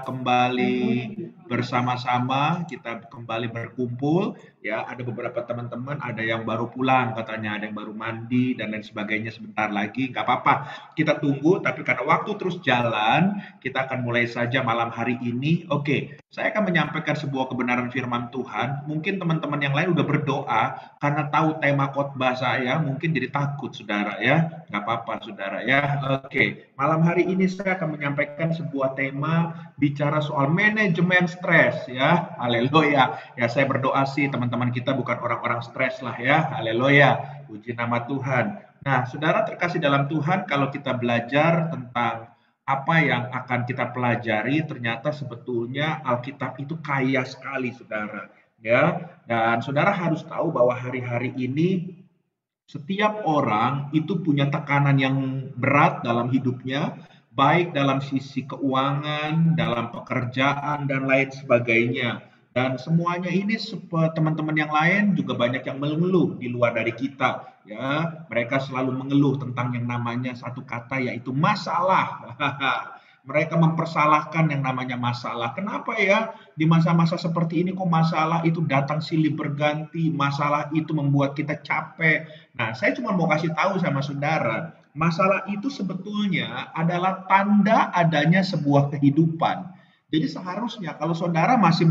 kembali bersama-sama, kita kembali berkumpul ya. Ada beberapa teman-teman, ada yang baru pulang katanya, ada yang baru mandi dan lain sebagainya sebentar lagi. Nggak apa-apa, kita tunggu. Tapi karena waktu terus jalan, kita akan mulai saja malam hari ini. Oke, saya akan menyampaikan sebuah kebenaran firman Tuhan. Mungkin teman-teman yang lain udah berdoa karena tahu tema khotbah saya, mungkin jadi takut, saudara ya. Nggak apa-apa, saudara ya. Oke, malam hari ini saya akan menyampaikan sebuah tema bicara soal manajemen stres ya. Haleluya. Ya, saya berdoa sih teman-teman kita bukan orang-orang stres lah ya. Haleluya. Puji nama Tuhan. Nah, saudara terkasih dalam Tuhan, kalau kita belajar tentang apa yang akan kita pelajari, ternyata sebetulnya Alkitab itu kaya sekali, saudara. Ya, dan saudara harus tahu bahwa hari-hari ini setiap orang itu punya tekanan yang berat dalam hidupnya, baik dalam sisi keuangan, dalam pekerjaan, dan lain sebagainya. Dan semuanya ini teman-teman yang lain juga banyak yang mengeluh di luar dari kita. Ya, mereka selalu mengeluh tentang yang namanya satu kata yaitu masalah. Mereka mempersalahkan yang namanya masalah. Kenapa ya di masa-masa seperti ini kok masalah itu datang silih berganti, masalah itu membuat kita capek. Nah, saya cuma mau kasih tahu sama saudara, masalah itu sebetulnya adalah tanda adanya sebuah kehidupan. Jadi seharusnya kalau saudara masih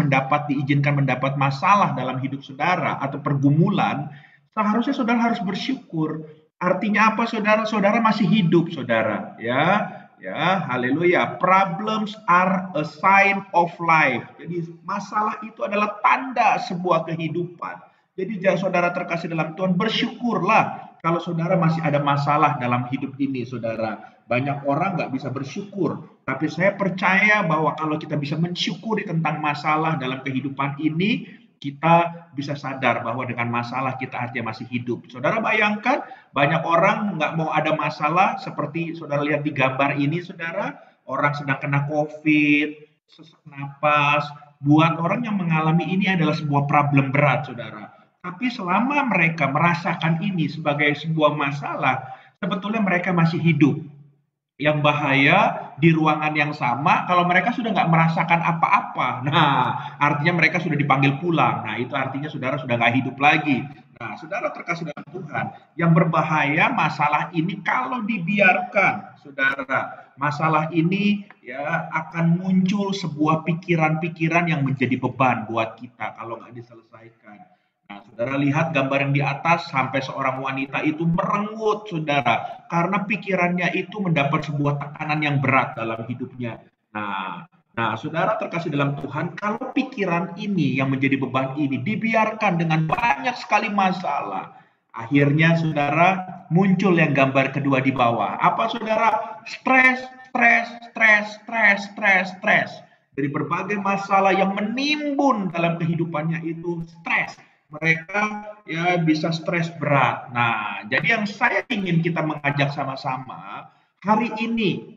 diizinkan mendapat masalah dalam hidup saudara atau pergumulan, seharusnya saudara harus bersyukur. Artinya apa, saudara? Saudara masih hidup, saudara. Ya, ya, haleluya. Problems are a sign of life. Jadi masalah itu adalah tanda sebuah kehidupan. Jadi jangan saudara terkasih dalam Tuhan, bersyukurlah kalau saudara masih ada masalah dalam hidup ini, saudara. Banyak orang nggak bisa bersyukur, tapi saya percaya bahwa kalau kita bisa mensyukuri tentang masalah dalam kehidupan ini, kita bisa sadar bahwa dengan masalah kita artinya masih hidup. Saudara bayangkan, banyak orang nggak mau ada masalah, seperti saudara lihat di gambar ini, saudara. Orang sedang kena COVID, sesak napas. Buat orang yang mengalami ini adalah sebuah problem berat, saudara. Tapi selama mereka merasakan ini sebagai sebuah masalah, sebetulnya mereka masih hidup. Yang bahaya di ruangan yang sama, kalau mereka sudah nggak merasakan apa-apa, nah artinya mereka sudah dipanggil pulang. Nah itu artinya saudara sudah nggak hidup lagi. Nah saudara terkasih dalam Tuhan, yang berbahaya masalah ini kalau dibiarkan, saudara. Masalah ini ya akan muncul sebuah pikiran-pikiran yang menjadi beban buat kita kalau nggak diselesaikan. Nah, saudara lihat gambar yang di atas, sampai seorang wanita itu merenggut, saudara, karena pikirannya itu mendapat sebuah tekanan yang berat dalam hidupnya. Nah, nah, saudara terkasih dalam Tuhan, kalau pikiran ini yang menjadi beban ini dibiarkan dengan banyak sekali masalah, akhirnya saudara muncul yang gambar kedua di bawah. Apa, saudara? Stres, stres, stres, stres, stres, stres. Dari berbagai masalah yang menimbun dalam kehidupannya itu stres, mereka ya bisa stres berat. Nah, jadi yang saya ingin kita mengajak sama-sama hari ini,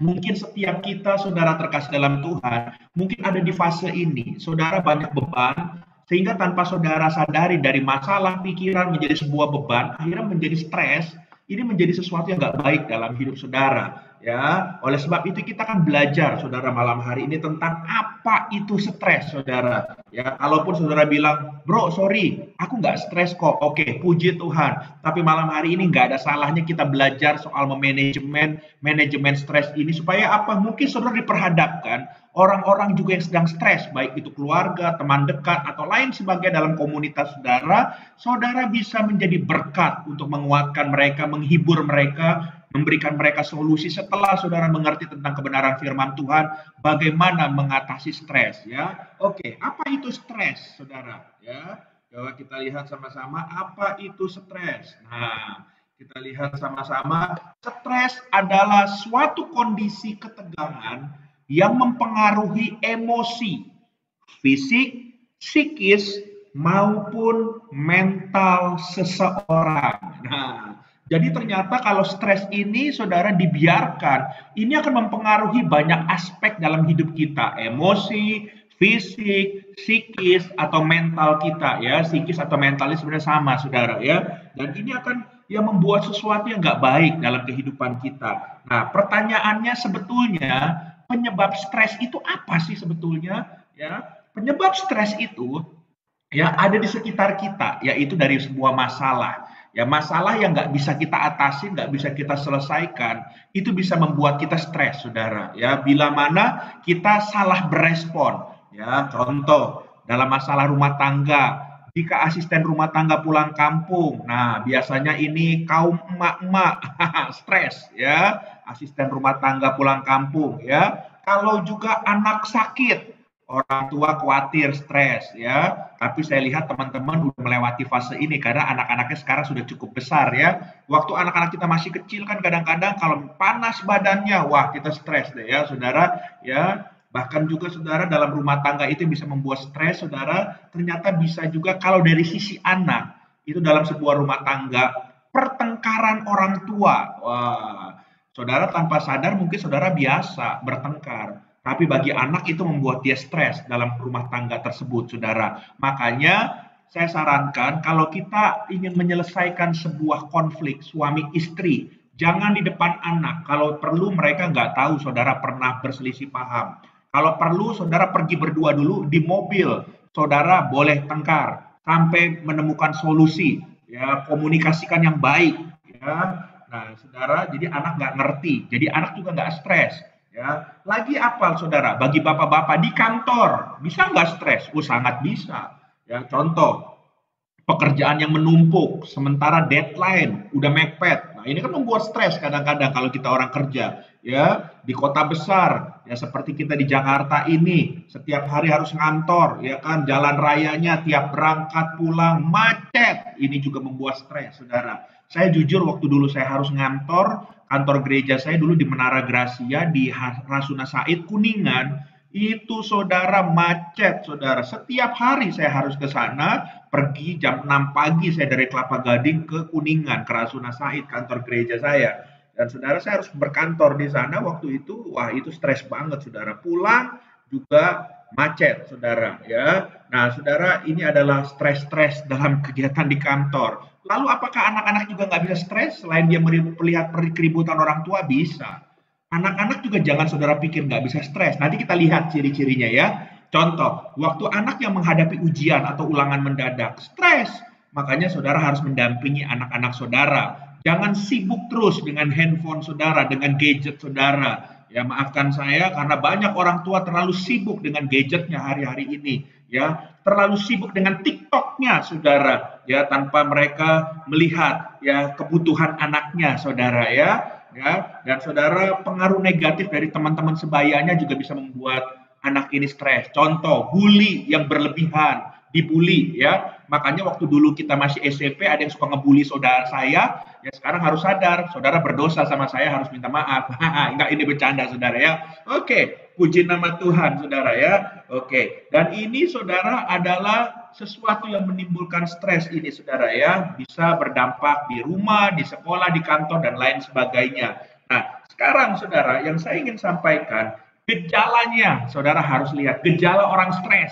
mungkin setiap kita, saudara terkasih dalam Tuhan, mungkin ada di fase ini, saudara banyak beban, sehingga tanpa saudara sadari dari masalah pikiran menjadi sebuah beban, akhirnya menjadi stres. Ini menjadi sesuatu yang nggak baik dalam hidup saudara. Ya, oleh sebab itu kita akan belajar, saudara, malam hari ini tentang apa itu stres, saudara. Ya, kalaupun saudara bilang, bro, sorry, aku nggak stres kok. Oke, puji Tuhan. Tapi malam hari ini nggak ada salahnya kita belajar soal manajemen stres ini supaya apa? Mungkin saudara diperhadapkan orang-orang juga yang sedang stres, baik itu keluarga, teman dekat, atau lain sebagainya dalam komunitas saudara. Saudara bisa menjadi berkat untuk menguatkan mereka, menghibur mereka, memberikan mereka solusi setelah saudara mengerti tentang kebenaran firman Tuhan, bagaimana mengatasi stres ya. Oke, apa itu stres, saudara? Ya, coba kita lihat sama-sama apa itu stres. Nah, kita lihat sama-sama, stres adalah suatu kondisi ketegangan yang mempengaruhi emosi, fisik, psikis, maupun mental seseorang. Nah, jadi ternyata kalau stres ini saudara dibiarkan, ini akan mempengaruhi banyak aspek dalam hidup kita, emosi, fisik, psikis atau mental kita ya. Psikis atau mentalis sebenarnya sama, saudara ya. Dan ini akan yang membuat sesuatu yang nggak baik dalam kehidupan kita. Nah, pertanyaannya sebetulnya penyebab stres itu apa sih sebetulnya? Ya, penyebab stres itu ya ada di sekitar kita, yaitu dari sebuah masalah. Ya, masalah yang nggak bisa kita atasi, nggak bisa kita selesaikan, itu bisa membuat kita stres, saudara. Ya, bila mana kita salah berespon. Ya, contoh dalam masalah rumah tangga, jika asisten rumah tangga pulang kampung, nah biasanya ini kaum emak-emak stres, ya. Asisten rumah tangga pulang kampung, ya. Kalau juga anak sakit, orang tua khawatir, stres ya. Tapi saya lihat teman-teman udah melewati fase ini karena anak-anaknya sekarang sudah cukup besar ya. Waktu anak-anak kita masih kecil kan kadang-kadang kalau panas badannya, wah kita stres deh ya, saudara ya. Bahkan juga saudara dalam rumah tangga itu bisa membuat stres, saudara. Ternyata bisa juga kalau dari sisi anak itu dalam sebuah rumah tangga pertengkaran orang tua. Wah, saudara tanpa sadar mungkin saudara biasa bertengkar. Tapi bagi anak itu membuat dia stres dalam rumah tangga tersebut, saudara. Makanya saya sarankan kalau kita ingin menyelesaikan sebuah konflik suami istri, jangan di depan anak. Kalau perlu mereka nggak tahu saudara pernah berselisih paham. Kalau perlu saudara pergi berdua dulu di mobil, saudara boleh tengkar sampai menemukan solusi. Ya, komunikasikan yang baik. Ya, nah saudara, jadi anak nggak ngerti, jadi anak juga nggak stres. Ya, lagi apa saudara? Bagi bapak-bapak di kantor, bisa nggak stres? Oh, sangat bisa. Ya, contoh, pekerjaan yang menumpuk, sementara deadline udah mepet. Nah, ini kan membuat stres kadang-kadang kalau kita orang kerja, ya, di kota besar, ya seperti kita di Jakarta ini, setiap hari harus ngantor, ya kan, jalan rayanya tiap berangkat pulang macet. Ini juga membuat stres, saudara. Saya jujur waktu dulu saya harus ngantor, kantor gereja saya dulu di Menara Gracia di Rasuna Said Kuningan, itu saudara macet, saudara. Setiap hari saya harus ke sana, pergi jam 6 pagi saya dari Kelapa Gading ke Kuningan, ke Rasuna Said, kantor gereja saya. Dan saudara saya harus berkantor di sana waktu itu, wah itu stres banget saudara. Pulang juga macet saudara ya. Nah saudara ini adalah stres-stres dalam kegiatan di kantor. Lalu apakah anak-anak juga nggak bisa stres selain dia melihat keributan orang tua? Bisa. Anak-anak juga jangan saudara pikir nggak bisa stres. Nanti kita lihat ciri-cirinya ya. Contoh, waktu anak yang menghadapi ujian atau ulangan mendadak, stres. Makanya saudara harus mendampingi anak-anak saudara. Jangan sibuk terus dengan handphone saudara, dengan gadget saudara. Ya maafkan saya karena banyak orang tua terlalu sibuk dengan gadgetnya hari-hari ini. Ya, terlalu sibuk dengan TikToknya saudara. Ya, tanpa mereka melihat ya kebutuhan anaknya saudara ya, dan saudara pengaruh negatif dari teman-teman sebayanya juga bisa membuat anak ini stres. Contoh, bully yang berlebihan, dibully ya. Makanya waktu dulu kita masih SMP ada yang suka ngebully saudara saya, ya sekarang harus sadar, saudara berdosa sama saya harus minta maaf. Enggak, ini bercanda saudara ya. Oke, puji nama Tuhan saudara ya. Oke, dan ini saudara adalah sesuatu yang menimbulkan stres ini saudara ya, bisa berdampak di rumah, di sekolah, di kantor dan lain sebagainya. Nah, sekarang saudara yang saya ingin sampaikan, gejalanya saudara harus lihat, gejala orang stres.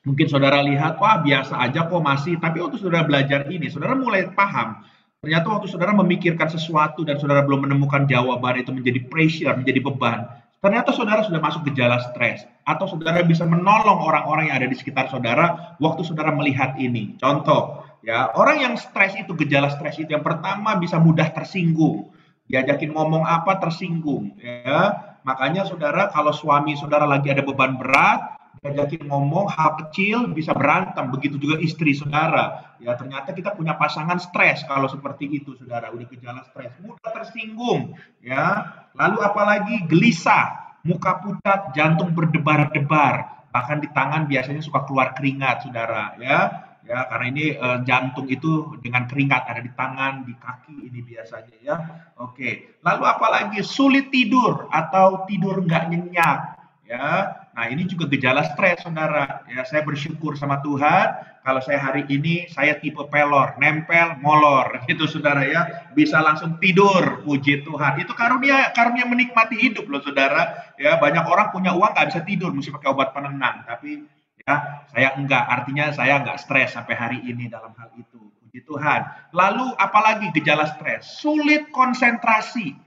Mungkin saudara lihat, wah biasa aja kok masih, tapi waktu saudara belajar ini, saudara mulai paham. Ternyata waktu saudara memikirkan sesuatu dan saudara belum menemukan jawaban itu menjadi pressure, menjadi beban. Ternyata saudara sudah masuk gejala stres. Atau saudara bisa menolong orang-orang yang ada di sekitar saudara waktu saudara melihat ini. Contoh, ya orang yang stres itu, gejala stres itu yang pertama bisa mudah tersinggung. Diajakin ngomong apa tersinggung. Ya, makanya saudara kalau suami saudara lagi ada beban berat, diajakin ngomong hal kecil bisa berantem, begitu juga istri saudara. Ya ternyata kita punya pasangan stres kalau seperti itu saudara, udah gejala stres, mudah tersinggung, ya. Lalu apalagi gelisah, muka pucat, jantung berdebar-debar, bahkan di tangan biasanya suka keluar keringat saudara, ya. Ya, karena ini jantung itu dengan keringat ada di tangan, di kaki ini biasanya ya. Oke. Lalu apalagi sulit tidur atau tidur nggak nyenyak, ya. Nah, ini juga gejala stres, saudara. Ya, saya bersyukur sama Tuhan kalau saya hari ini saya tipe pelor, nempel, molor, gitu, saudara ya. Bisa langsung tidur, puji Tuhan. Itu karunia, karunia menikmati hidup loh, saudara. Ya, banyak orang punya uang nggak bisa tidur, mesti pakai obat penenang. Tapi ya, saya enggak. Artinya saya enggak stres sampai hari ini dalam hal itu. Puji Tuhan. Lalu apalagi gejala stres? Sulit konsentrasi.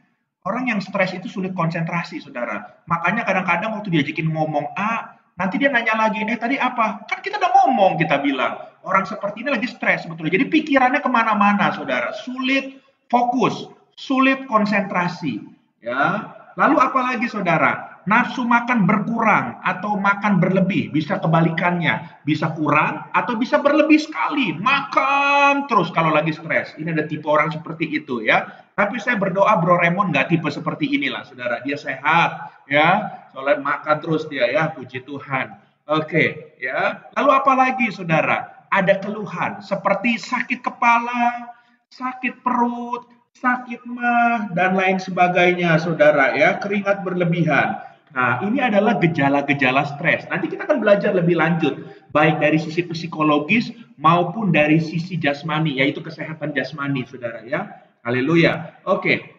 Orang yang stres itu sulit konsentrasi, saudara. Makanya kadang-kadang waktu diajakin ngomong A, nanti dia nanya lagi, tadi apa? Kan kita udah ngomong, kita bilang. Orang seperti ini lagi stres sebetulnya. Jadi pikirannya kemana-mana, saudara. Sulit fokus, sulit konsentrasi. Ya. Lalu apalagi, saudara? Nafsu makan berkurang atau makan berlebih, bisa kebalikannya, bisa kurang atau bisa berlebih sekali, makan terus kalau lagi stres. Ini ada tipe orang seperti itu ya. Tapi saya berdoa Bro Raymond nggak tipe seperti inilah, saudara. Dia sehat ya, soalnya makan terus dia ya, puji Tuhan. Oke ya. Lalu apalagi, saudara? Ada keluhan seperti sakit kepala, sakit perut, sakit mah, dan lain sebagainya, saudara ya, keringat berlebihan. Nah, ini adalah gejala-gejala stres. Nanti kita akan belajar lebih lanjut, baik dari sisi psikologis maupun dari sisi jasmani, yaitu kesehatan jasmani, saudara ya. Haleluya. Oke,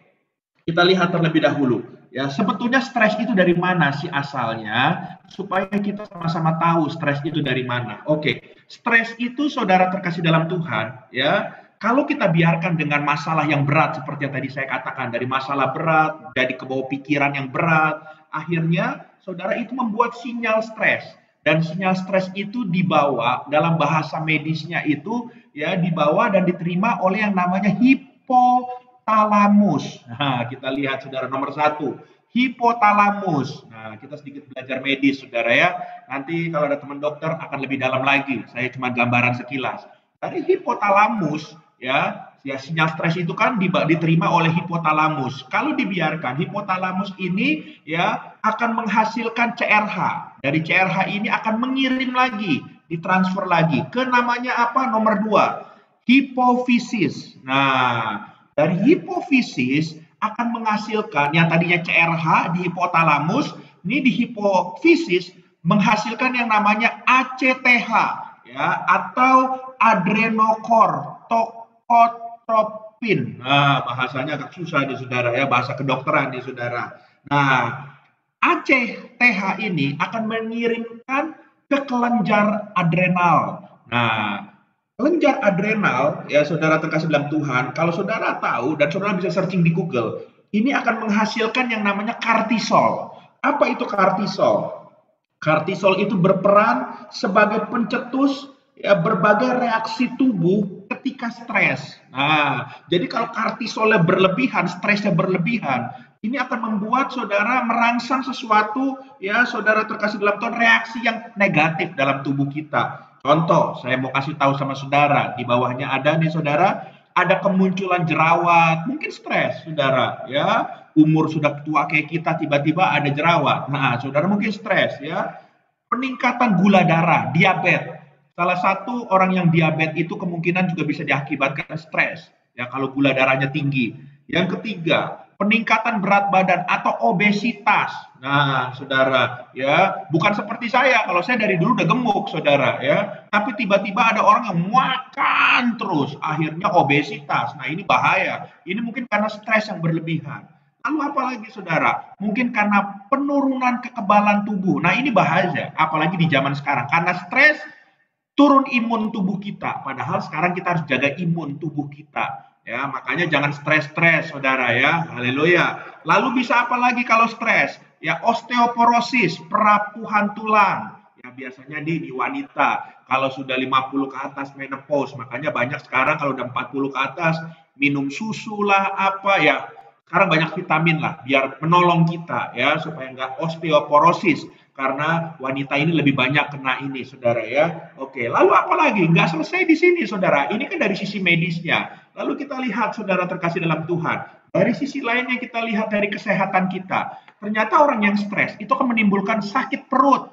kita lihat terlebih dahulu. Ya, sebetulnya stres itu dari mana sih asalnya? Supaya kita sama-sama tahu stres itu dari mana. Oke, stres itu, saudara terkasih dalam Tuhan, ya. Kalau kita biarkan dengan masalah yang berat seperti yang tadi saya katakan, dari masalah berat jadi ke bawah pikiran yang berat, akhirnya saudara itu membuat sinyal stres. Dan sinyal stres itu dibawa dalam bahasa medisnya itu ya, dibawa dan diterima oleh yang namanya hipotalamus. Nah, kita lihat, saudara, nomor satu, hipotalamus. Nah, kita sedikit belajar medis, saudara ya. Nanti kalau ada teman dokter akan lebih dalam lagi. Saya cuma gambaran sekilas. Dari hipotalamus, ya sinyal stres itu kan diterima oleh hipotalamus. Kalau dibiarkan, hipotalamus ini ya akan menghasilkan CRH. Dari CRH ini akan mengirim lagi, ditransfer lagi ke namanya apa? Nomor 2, hipofisis. Nah, dari hipofisis akan menghasilkan yang tadinya CRH di hipotalamus, ini di hipofisis menghasilkan yang namanya ACTH ya, atau adrenokortikotropin. Nah, bahasanya agak susah nih, saudara ya, bahasa kedokteran nih, saudara. Nah, ACTH ini akan mengirimkan ke kelenjar adrenal. Nah, kelenjar adrenal, ya saudara terkasih dalam Tuhan, kalau saudara tahu dan saudara bisa searching di Google, ini akan menghasilkan yang namanya kortisol. Apa itu kortisol? Kortisol itu berperan sebagai pencetus ya, berbagai reaksi tubuh ketika stres. Nah, jadi kalau kortisolnya berlebihan, stresnya berlebihan, ini akan membuat saudara merangsang sesuatu ya, saudara terkasih dalam Tuhan, reaksi yang negatif dalam tubuh kita. Contoh, saya mau kasih tahu sama saudara, di bawahnya ada nih, saudara, ada kemunculan jerawat, mungkin stres, saudara, ya, umur sudah tua kayak kita, tiba-tiba ada jerawat. Nah, saudara mungkin stres, ya. Peningkatan gula darah, diabetes. Salah satu orang yang diabetes itu kemungkinan juga bisa diakibatkan stres, ya, kalau gula darahnya tinggi. Yang ketiga, peningkatan berat badan atau obesitas. Nah, saudara, ya, bukan seperti saya. Kalau saya dari dulu udah gemuk, saudara, ya. Tapi tiba-tiba ada orang yang makan terus, akhirnya obesitas. Nah, ini bahaya. Ini mungkin karena stres yang berlebihan. Lalu apalagi, saudara? Mungkin karena penurunan kekebalan tubuh. Nah, ini bahaya, apalagi di zaman sekarang. Karena stres, turun imun tubuh kita. Padahal sekarang kita harus jaga imun tubuh kita. Ya, makanya jangan stres-stres, saudara ya. Haleluya. Lalu bisa apa lagi kalau stres? Ya, osteoporosis, perapuhan tulang. Ya, biasanya di wanita. Kalau sudah 50 ke atas menopause, makanya banyak sekarang kalau udah 40 ke atas minum susu lah apa ya. Sekarang banyak vitamin lah biar menolong kita ya supaya nggak osteoporosis karena wanita ini lebih banyak kena ini, saudara ya. Oke, lalu apa lagi? Nggak selesai di sini, saudara. Ini kan dari sisi medisnya. Lalu kita lihat, saudara terkasih dalam Tuhan, dari sisi lainnya kita lihat dari kesehatan kita. Ternyata orang yang stres itu akan menimbulkan sakit perut.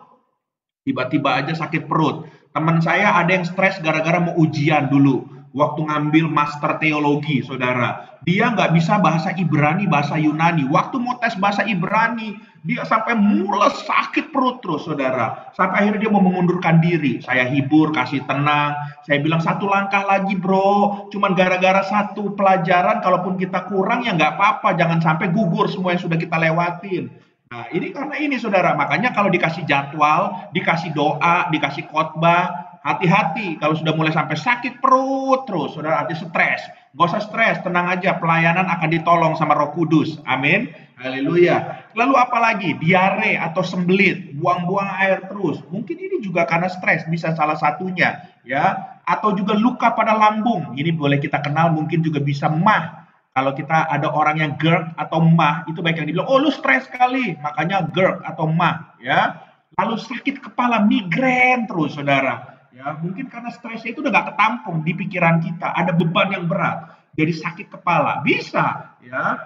Tiba-tiba aja sakit perut. Teman saya ada yang stres gara-gara mau ujian dulu. Waktu ngambil master teologi, saudara. Dia nggak bisa bahasa Ibrani, bahasa Yunani. Waktu mau tes bahasa Ibrani, dia sampai mules, sakit perut terus, saudara. Sampai akhirnya dia mau mengundurkan diri. Saya hibur, kasih tenang. Saya bilang, satu langkah lagi, bro. Cuman gara-gara satu pelajaran, kalaupun kita kurang, ya nggak apa-apa. Jangan sampai gugur semua yang sudah kita lewatin. Nah, ini karena ini, saudara. Makanya kalau dikasih jadwal, dikasih doa, dikasih khotbah, hati-hati kalau sudah mulai sampai sakit perut terus, saudara, arti stres. Gak usah stres, tenang aja, pelayanan akan ditolong sama Roh Kudus. Amin. Haleluya. Lalu apalagi? Diare atau sembelit, buang-buang air terus. Mungkin ini juga karena stres, bisa salah satunya, ya. Atau juga luka pada lambung. Ini boleh kita kenal, mungkin juga bisa mah. Kalau kita ada orang yang GERD atau mah, itu baik yang dibilang, oh lu stres sekali, makanya GERD atau mah, ya. Lalu sakit kepala, migrain terus, saudara. Ya, mungkin karena stresnya itu udah gak ketampung di pikiran kita, ada beban yang berat, jadi sakit kepala, bisa, ya.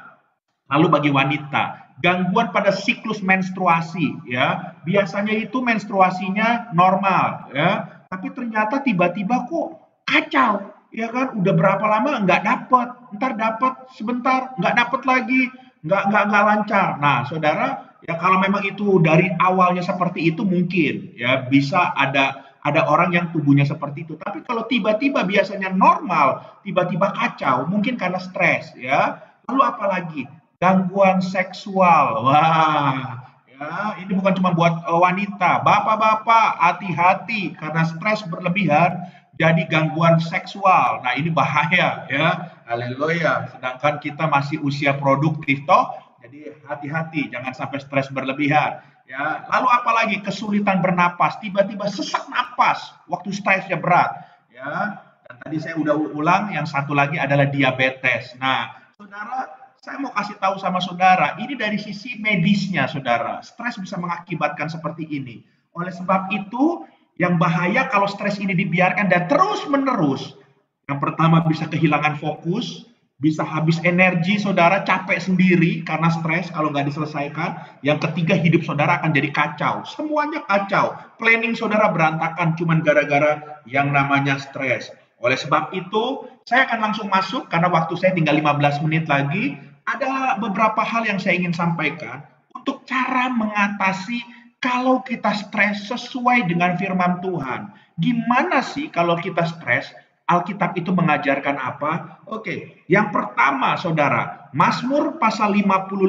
Lalu bagi wanita, gangguan pada siklus menstruasi, ya. Biasanya itu menstruasinya normal, ya. Tapi ternyata tiba-tiba kok kacau, ya kan? Udah berapa lama nggak dapat, ntar dapat sebentar, nggak dapat lagi, nggak lancar. Nah, saudara, ya kalau memang itu dari awalnya seperti itu mungkin, ya bisa ada orang yang tubuhnya seperti itu. Tapi kalau tiba-tiba biasanya normal, tiba-tiba kacau, mungkin karena stres, ya. Lalu apalagi? Gangguan seksual. Wah, ya, ini bukan cuma buat wanita. Bapak-bapak, hati-hati karena stres berlebihan jadi gangguan seksual. Nah, ini bahaya ya. Haleluya. Sedangkan kita masih usia produktif toh. Jadi hati-hati jangan sampai stres berlebihan. Ya, lalu apalagi kesulitan bernapas, tiba-tiba sesak napas waktu stresnya berat. Ya, dan tadi saya udah ulang, yang satu lagi adalah diabetes. Nah, saudara, saya mau kasih tahu sama saudara, ini dari sisi medisnya, saudara. Stres bisa mengakibatkan seperti ini. Oleh sebab itu, yang bahaya kalau stres ini dibiarkan dan terus-menerus. Yang pertama bisa kehilangan fokus, bisa habis energi, saudara capek sendiri karena stres kalau nggak diselesaikan. Yang ketiga, hidup saudara akan jadi kacau. Semuanya kacau. Planning saudara berantakan cuman gara-gara yang namanya stres. Oleh sebab itu, saya akan langsung masuk karena waktu saya tinggal 15 menit lagi. Ada beberapa hal yang saya ingin sampaikan untuk cara mengatasi kalau kita stres sesuai dengan firman Tuhan. Gimana sih kalau kita stres? Alkitab itu mengajarkan apa? Oke, yang pertama saudara, Mazmur pasal 55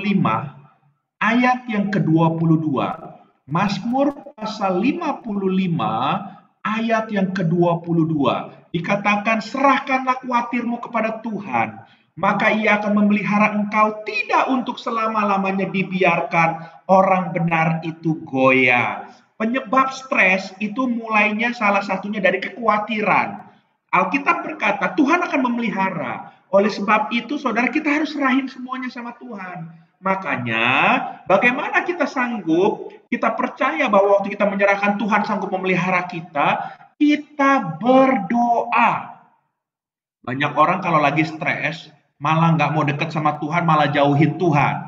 ayat yang ke-22. Mazmur pasal 55 ayat yang ke-22. Dikatakan, serahkanlah khawatirmu kepada Tuhan, maka ia akan memelihara engkau, tidak untuk selama-lamanya dibiarkan orang benar itu goyah. Penyebab stres itu mulainya salah satunya dari kekhawatiran. Alkitab berkata, Tuhan akan memelihara. Oleh sebab itu, saudara, kita harus serahin semuanya sama Tuhan. Makanya, bagaimana kita sanggup, kita percaya bahwa waktu kita menyerahkan Tuhan sanggup memelihara kita berdoa. Banyak orang kalau lagi stres, malah nggak mau dekat sama Tuhan, malah jauhin Tuhan.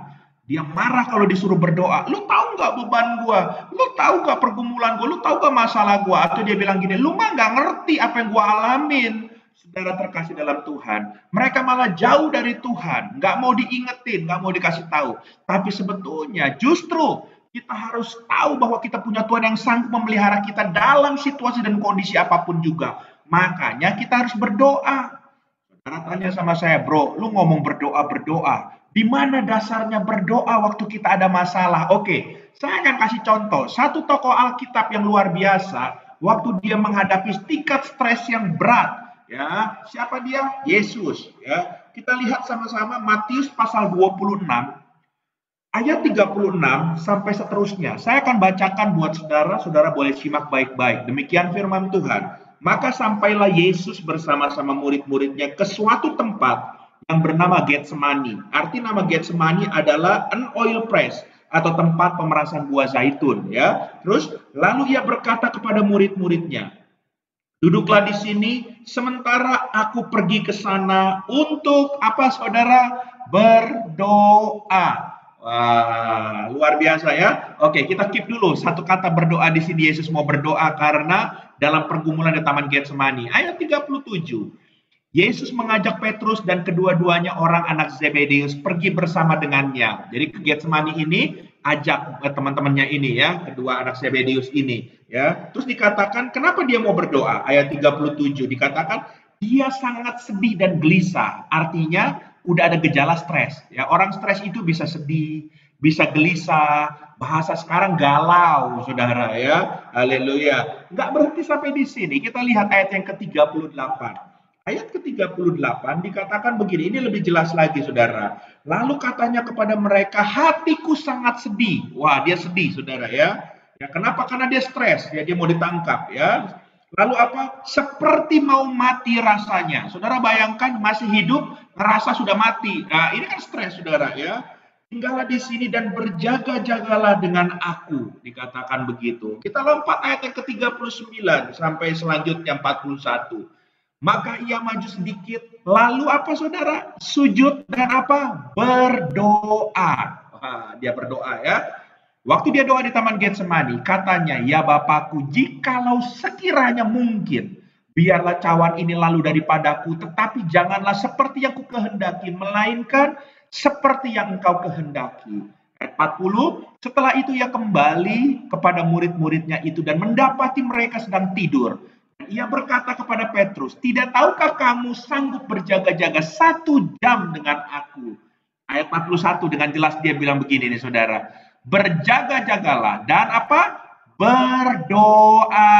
Dia marah kalau disuruh berdoa. Lu tahu nggak beban gua? Lu tahu nggak pergumulan gua? Lu tahu nggak masalah gua? Atau dia bilang gini, lu mah nggak ngerti apa yang gua alamin. Saudara terkasih dalam Tuhan, mereka malah jauh dari Tuhan, nggak mau diingetin, nggak mau dikasih tahu. Tapi sebetulnya justru kita harus tahu bahwa kita punya Tuhan yang sanggup memelihara kita dalam situasi dan kondisi apapun juga. Makanya kita harus berdoa. Saudara tanya sama saya, bro, lu ngomong berdoa. Di mana dasarnya berdoa waktu kita ada masalah? Oke, saya akan kasih contoh. Satu tokoh Alkitab yang luar biasa, waktu dia menghadapi tingkat stres yang berat, ya, siapa dia? Yesus, ya. Kita lihat sama-sama Matius pasal 26 ayat 36 sampai seterusnya. Saya akan bacakan buat saudara, saudara boleh simak baik-baik. Demikian firman Tuhan. Maka sampailah Yesus bersama-sama murid-muridnya ke suatu tempat yang bernama Getsemani. Arti nama Getsemani adalah an oil press atau tempat pemerasan buah zaitun, ya. Terus lalu ia berkata kepada murid-muridnya, duduklah di sini sementara aku pergi ke sana untuk apa, saudara? Berdoa. Wah, luar biasa ya. Oke, kita keep dulu satu kata berdoa di sini. Yesus mau berdoa karena dalam pergumulan di Taman Getsemani. Ayat 37. Yesus mengajak Petrus dan kedua-duanya orang anak Zebedeus pergi bersama dengannya. Jadi ke Getsemani ini ajak teman-temannya ini ya, kedua anak Zebedeus ini ya. Terus dikatakan kenapa dia mau berdoa? Ayat 37 dikatakan dia sangat sedih dan gelisah. Artinya udah ada gejala stres ya. Orang stres itu bisa sedih, bisa gelisah, bahasa sekarang galau, saudara ya. Haleluya. Nggak berhenti sampai di sini. Kita lihat ayat yang ke-38. Ayat ke-38 dikatakan begini, ini lebih jelas lagi, saudara. Lalu katanya kepada mereka, hatiku sangat sedih. Wah, dia sedih, saudara ya. Ya, kenapa? Karena dia stres, ya dia mau ditangkap ya. Lalu apa? Seperti mau mati rasanya. Saudara bayangkan masih hidup, ngerasa sudah mati. Nah, ini kan stres, saudara ya. Tinggallah di sini dan berjaga-jagalah dengan aku, dikatakan begitu. Kita lompat ayat yang ke-39 sampai selanjutnya 41. Maka ia maju sedikit, lalu apa saudara? Sujud dan apa? Berdoa. Wah, dia berdoa ya. Waktu dia doa di Taman Getsemani, katanya, ya Bapakku, jikalau sekiranya mungkin, biarlah cawan ini lalu daripadaku, tetapi janganlah seperti yang kukehendaki, melainkan seperti yang engkau kehendaki. Ayat 40, setelah itu ia kembali kepada murid-muridnya itu dan mendapati mereka sedang tidur. Ia berkata kepada Petrus, tidak tahukah kamu sanggup berjaga-jaga 1 jam dengan aku? Ayat 41 dengan jelas dia bilang begini nih saudara. Berjaga-jagalah dan apa? Berdoalah.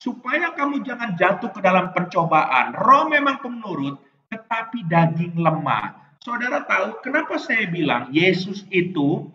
Supaya kamu jangan jatuh ke dalam pencobaan. Roh memang penurut, tetapi daging lemah. Saudara tahu kenapa saya bilang Yesus itu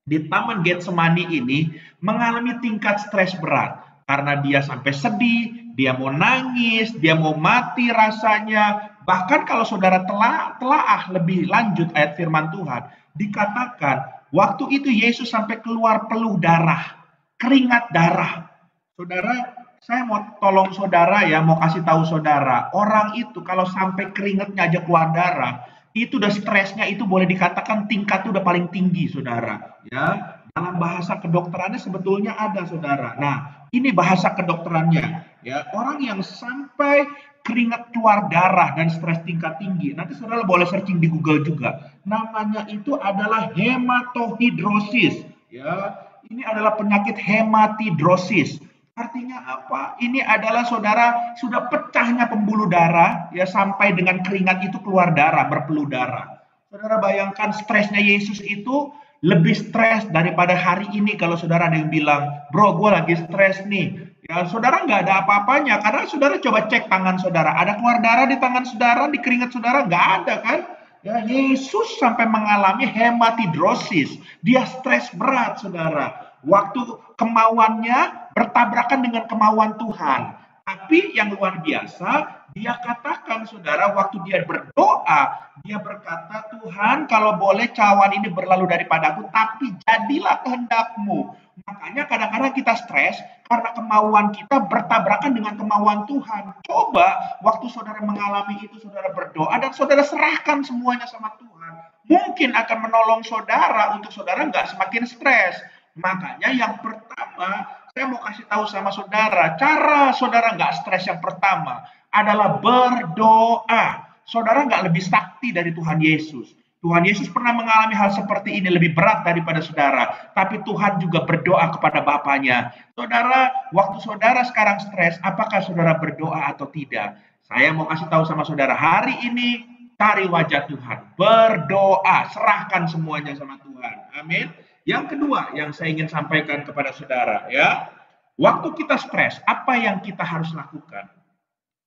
di Taman Getsemani ini mengalami tingkat stres berat. Karena dia sampai sedih, dia mau nangis, dia mau mati rasanya. Bahkan kalau saudara telaah lebih lanjut ayat firman Tuhan, dikatakan waktu itu Yesus sampai keluar peluh darah, keringat darah. Saudara, saya mau tolong saudara ya, mau kasih tahu saudara, orang itu kalau sampai keringatnya aja keluar darah, itu udah stresnya itu boleh dikatakan tingkat udah paling tinggi, saudara. Ya, dalam bahasa kedokterannya sebetulnya ada, saudara. Nah, ini bahasa kedokterannya. Ya, orang yang sampai keringat keluar darah dan stres tingkat tinggi. Nanti saudara boleh searching di Google juga. Namanya itu adalah hematohidrosis. Ya, ini adalah penyakit hematidrosis. Artinya apa? Ini adalah saudara sudah pecahnya pembuluh darah ya sampai dengan keringat itu keluar darah, berpeluh darah. Saudara bayangkan stresnya Yesus itu lebih stres daripada hari ini kalau saudara ada yang bilang, bro gue lagi stres nih. Ya saudara nggak ada apa-apanya karena saudara coba cek tangan saudara. Ada keluar darah di tangan saudara, di keringat saudara? Nggak ada kan? Ya, Yesus sampai mengalami hematidrosis. Dia stres berat, saudara. Waktu kemauannya bertabrakan dengan kemauan Tuhan. Tapi yang luar biasa, dia katakan, saudara, waktu dia berdoa, dia berkata, Tuhan, kalau boleh cawan ini berlalu daripadaku, tapi jadilah kehendakmu. Makanya kadang-kadang kita stres karena kemauan kita bertabrakan dengan kemauan Tuhan. Coba waktu saudara mengalami itu, saudara berdoa dan saudara serahkan semuanya sama Tuhan. Mungkin akan menolong saudara untuk saudara nggak semakin stres. Makanya yang pertama, saya mau kasih tahu sama saudara, cara saudara nggak stres yang pertama adalah berdoa. Saudara nggak lebih sakti dari Tuhan Yesus. Tuhan Yesus pernah mengalami hal seperti ini lebih berat daripada saudara. Tapi Tuhan juga berdoa kepada Bapaknya. Saudara, waktu saudara sekarang stres, apakah saudara berdoa atau tidak? Saya mau kasih tahu sama saudara, hari ini cari wajah Tuhan. Berdoa, serahkan semuanya sama Tuhan. Amin. Yang kedua yang saya ingin sampaikan kepada saudara, ya, waktu kita stres, apa yang kita harus lakukan?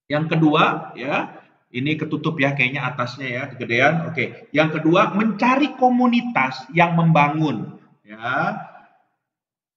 Yang kedua, ya, ini ketutup ya, kayaknya atasnya ya, kegedean. Oke. Yang kedua, mencari komunitas yang membangun. Ya,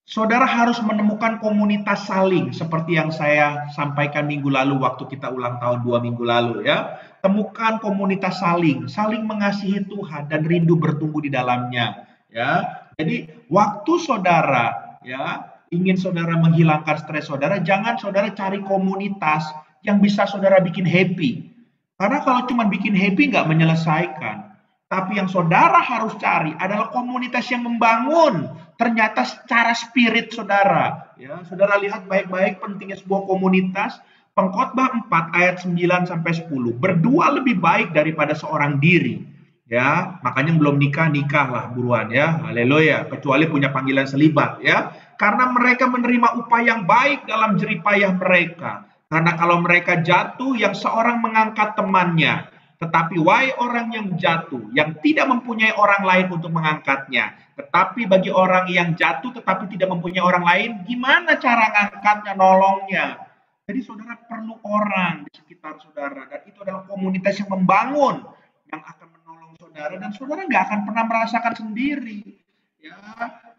saudara harus menemukan komunitas saling, seperti yang saya sampaikan minggu lalu waktu kita ulang tahun 2 minggu lalu ya. Temukan komunitas saling mengasihi Tuhan dan rindu bertumbuh di dalamnya. Ya, jadi waktu saudara ya ingin saudara menghilangkan stres saudara, jangan saudara cari komunitas yang bisa saudara bikin happy. Karena kalau cuma bikin happy nggak menyelesaikan. Tapi yang saudara harus cari adalah komunitas yang membangun. Ternyata secara spirit saudara. Ya, saudara lihat baik-baik pentingnya sebuah komunitas. Pengkhotbah 4 ayat 9 sampai 10. Berdua lebih baik daripada seorang diri. Ya, makanya yang belum nikahlah buruan ya. Haleluya. Kecuali punya panggilan selibat ya. Karena mereka menerima upah yang baik dalam jerih payah mereka. Karena kalau mereka jatuh, yang seorang mengangkat temannya. Tetapi wahai orang yang jatuh, yang tidak mempunyai orang lain untuk mengangkatnya. Tetapi bagi orang yang jatuh tetapi tidak mempunyai orang lain, gimana cara ngangkatnya, nolongnya? Jadi saudara perlu orang di sekitar saudara. Dan itu adalah komunitas yang membangun, yang akan menolong saudara. Dan saudara nggak akan pernah merasakan sendiri. Ya,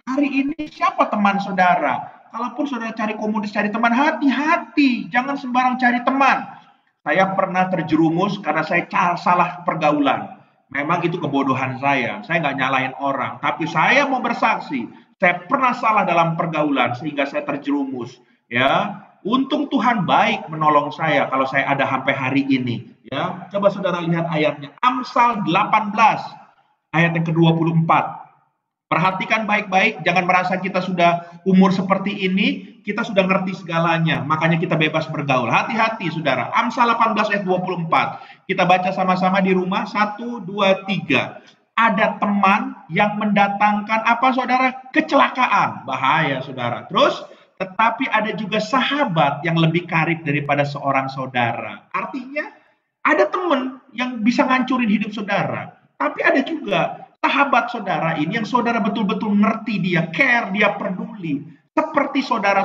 hari ini siapa teman saudara? Kalaupun saudara cari komunitas, cari teman, hati-hati. Jangan sembarang cari teman. Saya pernah terjerumus karena saya salah pergaulan. Memang itu kebodohan saya. Saya nggak nyalahin orang. Tapi saya mau bersaksi. Saya pernah salah dalam pergaulan sehingga saya terjerumus. Ya, untung Tuhan baik menolong saya kalau saya ada sampai hari ini. Ya, coba saudara lihat ayatnya. Amsal 18 ayat yang ke-24. Perhatikan baik-baik, jangan merasa kita sudah umur seperti ini, kita sudah ngerti segalanya, makanya kita bebas bergaul. Hati-hati saudara, Amsal 18 ayat 24. Kita baca sama-sama di rumah, 1, 2, 3. Ada teman yang mendatangkan apa saudara? Kecelakaan, bahaya saudara. Terus, tetapi ada juga sahabat yang lebih karib daripada seorang saudara. Artinya, ada teman yang bisa ngancurin hidup saudara, tapi ada juga sahabat saudara ini yang saudara betul-betul ngerti dia, care, dia peduli. Seperti saudara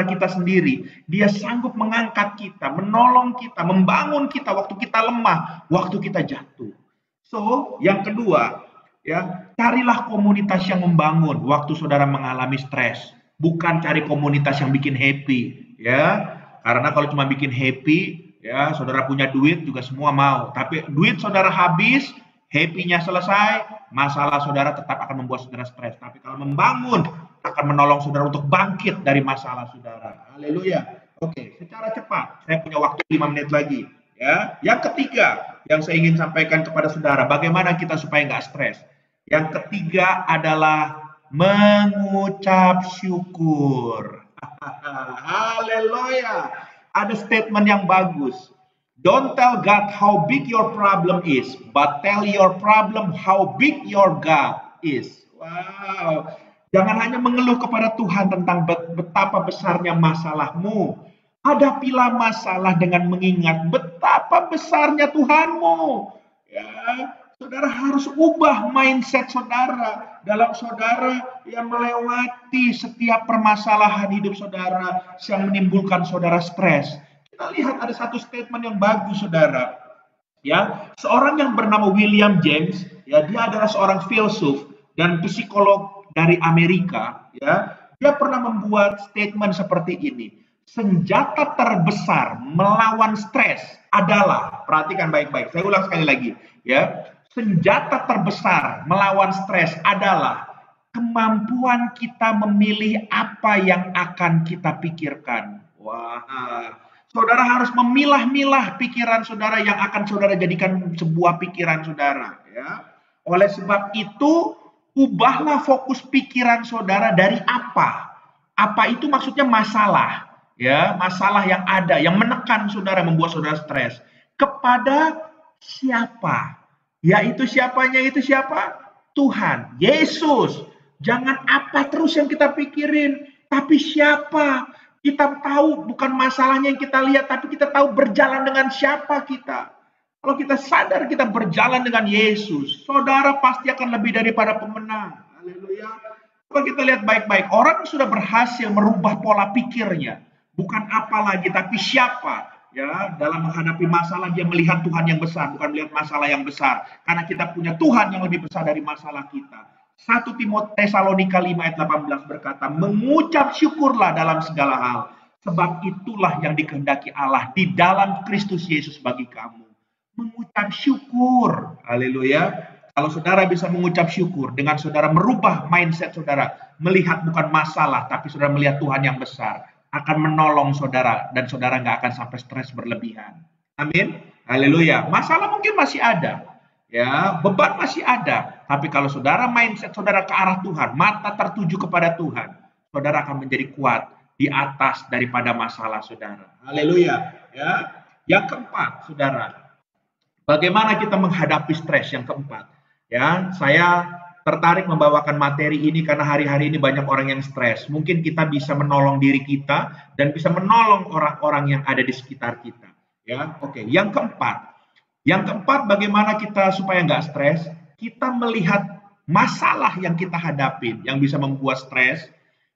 kita sendiri. Dia sanggup mengangkat kita, menolong kita, membangun kita waktu kita lemah, waktu kita jatuh. So, yang kedua, ya, carilah komunitas yang membangun waktu saudara mengalami stres. Bukan cari komunitas yang bikin happy, ya. Karena kalau cuma bikin happy, ya, saudara punya duit juga semua mau. Tapi duit saudara habis, happy-nya selesai, masalah saudara tetap akan membuat saudara stres. Tapi kalau membangun, akan menolong saudara untuk bangkit dari masalah saudara. Haleluya. Oke, secara cepat. Saya punya waktu 5 menit lagi. Ya, yang ketiga yang saya ingin sampaikan kepada saudara, bagaimana kita supaya nggak stres. Yang ketiga adalah mengucap syukur. Haleluya. Ada statement yang bagus. Don't tell God how big your problem is, but tell your problem how big your God is. Wow. Jangan hanya mengeluh kepada Tuhan tentang betapa besarnya masalahmu. Hadapilah masalah dengan mengingat betapa besarnya Tuhanmu. Ya, saudara harus ubah mindset saudara dalam saudara yang melewati setiap permasalahan hidup saudara yang menimbulkan saudara stres. Kita lihat ada satu statement yang bagus, saudara. Ya, seorang yang bernama William James, ya, dia adalah seorang filsuf dan psikolog dari Amerika, ya. Dia pernah membuat statement seperti ini. Senjata terbesar melawan stres adalah, perhatikan baik-baik. Saya ulang sekali lagi, ya. Senjata terbesar melawan stres adalah kemampuan kita memilih apa yang akan kita pikirkan. Wah. Saudara harus memilah-milah pikiran saudara yang akan saudara jadikan sebuah pikiran saudara. Ya. Oleh sebab itu, ubahlah fokus pikiran saudara dari apa. Apa itu maksudnya masalah. Ya, masalah yang ada, yang menekan saudara, membuat saudara stres. Kepada siapa? Yaitu siapanya itu siapa? Tuhan, Yesus. Jangan apa terus yang kita pikirin, tapi siapa? Kita tahu bukan masalahnya yang kita lihat, tapi kita tahu berjalan dengan siapa kita. Kalau kita sadar kita berjalan dengan Yesus, saudara pasti akan lebih daripada pemenang. Haleluya. Kalau kita lihat baik-baik, orang sudah berhasil merubah pola pikirnya. Bukan apa lagi, tapi siapa. Ya, dalam menghadapi masalah dia melihat Tuhan yang besar, bukan melihat masalah yang besar. Karena kita punya Tuhan yang lebih besar dari masalah kita. 1 Tesalonika 5 ayat 18 berkata, mengucap syukurlah dalam segala hal, sebab itulah yang dikehendaki Allah di dalam Kristus Yesus bagi kamu. Mengucap syukur, haleluya. Kalau saudara bisa mengucap syukur dengan saudara merubah mindset saudara, melihat bukan masalah, tapi saudara melihat Tuhan yang besar, akan menolong saudara, dan saudara nggak akan sampai stres berlebihan. Amin, haleluya. Masalah mungkin masih ada, ya, beban masih ada. Tapi kalau saudara mindset saudara ke arah Tuhan, mata tertuju kepada Tuhan, saudara akan menjadi kuat di atas daripada masalah saudara. Haleluya. Ya. Yang keempat, saudara, bagaimana kita menghadapi stres? Yang keempat, ya, saya tertarik membawakan materi ini karena hari-hari ini banyak orang yang stres. Mungkin kita bisa menolong diri kita dan bisa menolong orang-orang yang ada di sekitar kita. Ya, oke. Yang keempat, Yang keempat, bagaimana kita supaya nggak stres? Kita melihat masalah yang kita hadapin, yang bisa membuat stres,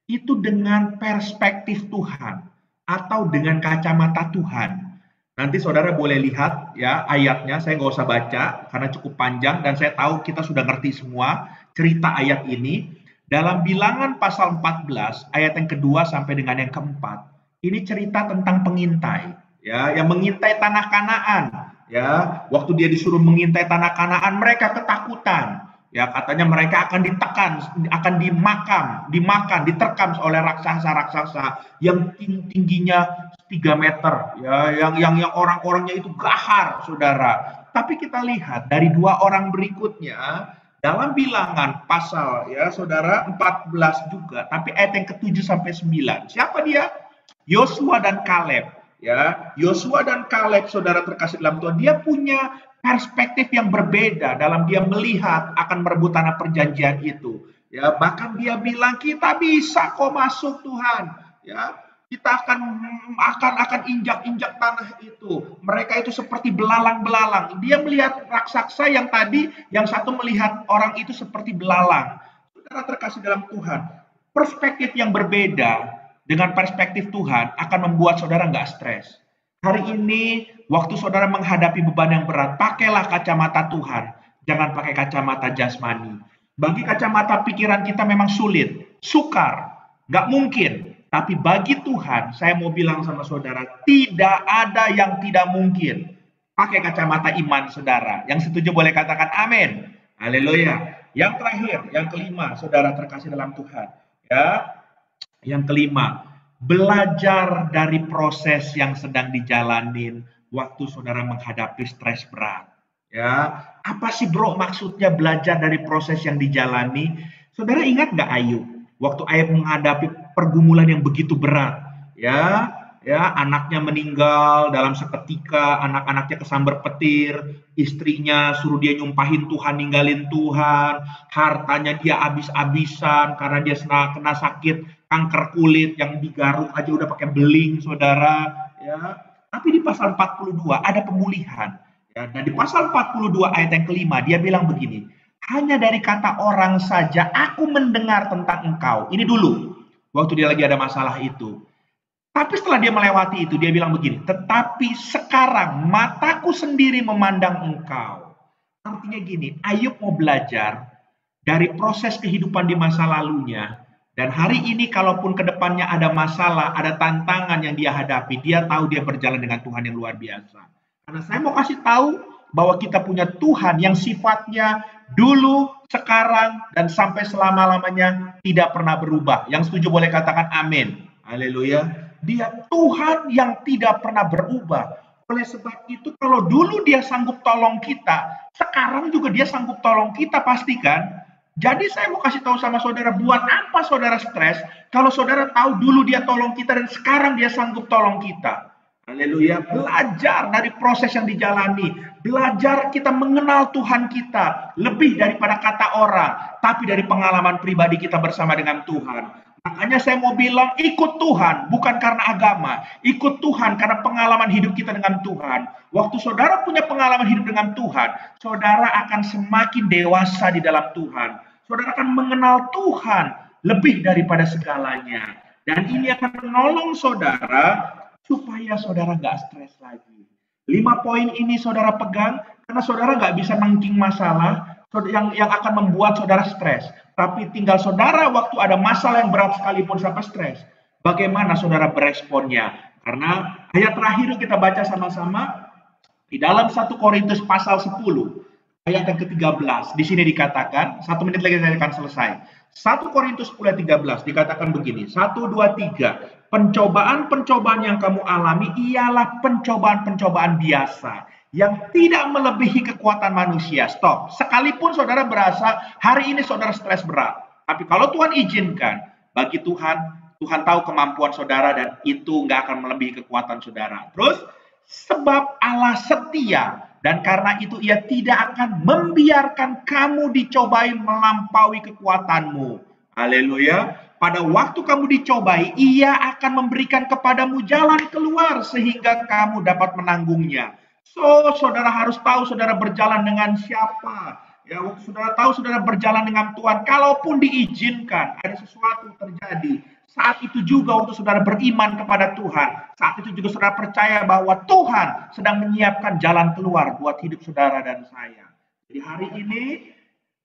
itu dengan perspektif Tuhan atau dengan kacamata Tuhan. Nanti saudara boleh lihat ya ayatnya, saya nggak usah baca karena cukup panjang dan saya tahu kita sudah ngerti semua cerita ayat ini. Dalam Bilangan pasal 14 ayat yang kedua sampai dengan yang keempat, ini cerita tentang pengintai ya yang mengintai tanah Kanaan ya. Waktu dia disuruh mengintai tanah Kanaan, mereka ketakutan. Ya, katanya mereka akan ditekan, akan dimakan, diterkam oleh raksasa-raksasa yang tingginya 3 meter, ya, yang orang-orangnya itu gahar, saudara. Tapi kita lihat dari dua orang berikutnya dalam Bilangan pasal ya, saudara 14 juga, tapi ayat yang ke-7 sampai 9. Siapa dia? Yosua dan Kaleb. Ya, Yosua dan Kaleb, saudara terkasih dalam Tuhan, dia punya perspektif yang berbeda dalam dia melihat akan merebut tanah perjanjian itu. Ya, bahkan dia bilang kita bisa kok masuk Tuhan. Ya, kita akan injak-injak tanah itu. Mereka itu seperti belalang-belalang. Dia melihat raksasa yang tadi, yang satu melihat orang itu seperti belalang. Saudara terkasih dalam Tuhan, perspektif yang berbeda dengan perspektif Tuhan akan membuat saudara nggak stres. Hari ini, waktu saudara menghadapi beban yang berat, pakailah kacamata Tuhan. Jangan pakai kacamata jasmani. Bagi kacamata pikiran kita memang sulit, sukar, nggak mungkin. Tapi bagi Tuhan, saya mau bilang sama saudara, tidak ada yang tidak mungkin. Pakai kacamata iman saudara. Yang setuju boleh katakan amin. Haleluya. Yang terakhir, yang kelima, saudara terkasih dalam Tuhan. Ya, yang kelima, belajar dari proses yang sedang dijalanin waktu saudara menghadapi stres berat. Ya, apa sih bro maksudnya belajar dari proses yang dijalani? Saudara ingat nggak Ayub? Waktu Ayub menghadapi pergumulan yang begitu berat, ya, anaknya meninggal dalam seketika, anak-anaknya kesambar petir, istrinya suruh dia nyumpahin Tuhan, ninggalin Tuhan, hartanya dia habis-habisan karena dia kena sakit kanker kulit yang digaruk aja udah pakai beling, saudara. Ya, tapi di pasal 42 ada pemulihan. Ya, dan di pasal 42 ayat yang kelima dia bilang begini, hanya dari kata orang saja aku mendengar tentang engkau. Ini dulu, waktu dia lagi ada masalah itu. Tapi setelah dia melewati itu, dia bilang begini, tetapi sekarang mataku sendiri memandang engkau. Artinya gini, Ayub mau belajar dari proses kehidupan di masa lalunya. Dan hari ini kalaupun ke depannya ada masalah, ada tantangan yang dia hadapi, dia tahu dia berjalan dengan Tuhan yang luar biasa. Karena saya mau kasih tahu bahwa kita punya Tuhan yang sifatnya dulu, sekarang, dan sampai selama-lamanya tidak pernah berubah. Yang setuju boleh katakan amin. Haleluya. Dia Tuhan yang tidak pernah berubah. Oleh sebab itu kalau dulu dia sanggup tolong kita, sekarang juga dia sanggup tolong kita, pastikan. Jadi saya mau kasih tahu sama saudara, buat apa saudara stres kalau saudara tahu dulu dia tolong kita dan sekarang dia sanggup tolong kita. Haleluya. Belajar dari proses yang dijalani. Belajar kita mengenal Tuhan kita lebih daripada kata orang, tapi dari pengalaman pribadi kita bersama dengan Tuhan. Makanya saya mau bilang ikut Tuhan bukan karena agama, ikut Tuhan karena pengalaman hidup kita dengan Tuhan. Waktu saudara punya pengalaman hidup dengan Tuhan, saudara akan semakin dewasa di dalam Tuhan. Saudara akan mengenal Tuhan lebih daripada segalanya. Dan ini akan menolong saudara supaya saudara nggak stres lagi. 5 poin ini saudara pegang karena saudara nggak bisa nangking masalah yang akan membuat saudara stres. Tapi tinggal saudara waktu ada masalah yang berat sekalipun sampai stres, bagaimana saudara beresponnya? Karena ayat terakhir kita baca sama-sama di dalam 1 Korintus pasal 10 ayat yang ke-13. Di sini dikatakan, 1 menit lagi saya akan selesai. 1 Korintus 10 ayat 13 dikatakan begini, 1, 2, 3. Pencobaan-pencobaan yang kamu alami ialah pencobaan-pencobaan biasa yang tidak melebihi kekuatan manusia. Stop. Sekalipun saudara berasa hari ini saudara stres berat. Tapi kalau Tuhan izinkan, bagi Tuhan, Tuhan tahu kemampuan saudara dan itu nggak akan melebihi kekuatan saudara. Terus, sebab Allah setia dan karena itu ia tidak akan membiarkan kamu dicobai melampaui kekuatanmu. Haleluya. Pada waktu kamu dicobai, ia akan memberikan kepadamu jalan keluar sehingga kamu dapat menanggungnya. So, saudara harus tahu saudara berjalan dengan siapa. Ya, waktu saudara tahu saudara berjalan dengan Tuhan, kalaupun diizinkan ada sesuatu terjadi, saat itu juga waktu saudara beriman kepada Tuhan, saat itu juga saudara percaya bahwa Tuhan sedang menyiapkan jalan keluar buat hidup saudara dan saya. Jadi hari ini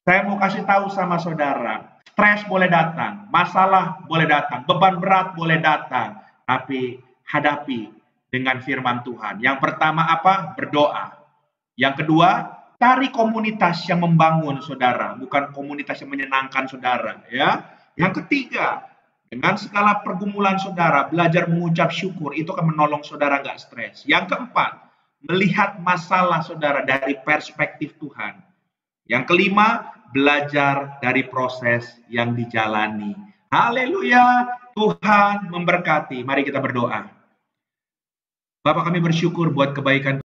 saya mau kasih tahu sama saudara, stres boleh datang, masalah boleh datang, beban berat boleh datang, tapi hadapi dengan firman Tuhan. Yang pertama apa? Berdoa. Yang kedua, cari komunitas yang membangun saudara, bukan komunitas yang menyenangkan saudara, ya. Yang ketiga, dengan segala pergumulan saudara, belajar mengucap syukur, itu akan menolong saudara nggak stres. Yang keempat, melihat masalah saudara dari perspektif Tuhan. Yang kelima, belajar dari proses yang dijalani. Haleluya, Tuhan memberkati. Mari kita berdoa. Bapak, kami bersyukur buat kebaikan